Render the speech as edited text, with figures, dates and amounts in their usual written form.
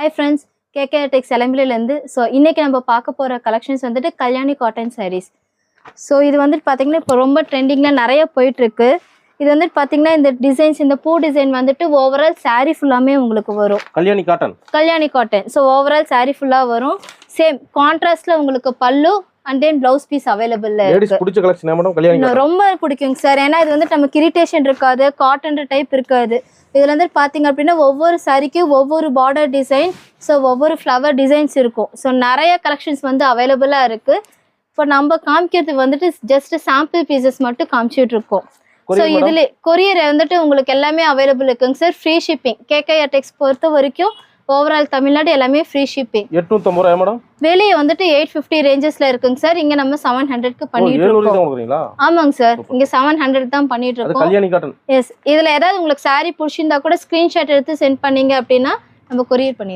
Hi friends, KKTech Selambila. So, இன்னைக்கு நம்ம பார்க்க போற collections வந்துட்டு கல்யாணி cotton sarees. So, இது வந்துட்டு பாத்தீங்கன்னா இப்போ ரொம்ப ட்ரெண்டிங்ல நிறைய போயிட்டு இருக்கு. இது வந்துட்டு பாத்தீங்கன்னா இந்த டிசைன்ஸ் இந்த பூ டிசைன் வந்துட்டு ஓவரால் saree ஃபுல்லாமே உங்களுக்கு வரும். Kalyani cotton. So, overall saree ஃபுல்லா வரும். சேம் கான்ட்ராஸ்ட்ல உங்களுக்கு பல்லு and then blouse piece available ladies பிடிச்ச கலெக்ஷன் மேடம் கல்யாணி ரொம்ப பிடிக்கும் சார். ஏன்னா இது வந்து நமக்கு இரிட்டேஷன் இருக்காது, காட்டன் டைப் இருக்காது. இதுல வந்து பாத்தீங்க அப்படின்னா ஒவ்வொரு சாரிக்கு ஒவ்வொரு பார்டர் டிசைன், ஸோ ஒவ்வொரு ஃப்ளவர் டிசைன்ஸ் இருக்கும். ஸோ நிறைய கலெக்ஷன்ஸ் வந்து அவைலபிளா இருக்கு. இப்போ நம்ம காமிக்கிறது வந்துட்டு ஜஸ்ட் சாம்பிள் பீசஸ் மட்டும் காமிச்சிட்டு இருக்கோம். ஸோ இதுல கொரியர் வந்துட்டு உங்களுக்கு எல்லாமே அவைலபிள் இருக்குங்க சார். ஃப்ரீ ஷிப்பிங் KKTech பொறுத்த வரைக்கும் ஓவரால் தமிழ்நாடு எல்லாமே ஃப்ரீ ஷிப்பிங். 850 ரூபாய் மேடம். வெளியே வந்துட்டு 850 ரேஞ்சஸ்ல இருக்குங்க சார். இங்க நம்ம 700க்கு பண்ணிட்டு இருக்கோம். ஆமாங்க சார், இங்க 700 தான் பண்ணிட்டு இருக்கோம். கல்யாணி காட்டன். எஸ், இதுல ஏதாவது உங்களுக்கு saree பிடிச்சிருந்தா கூட ஸ்கிரீன்ஷாட் எடுத்து சென்ட் பண்ணீங்க அப்படின்னா நம்ம கொரியர் பண்ணிடலாம்.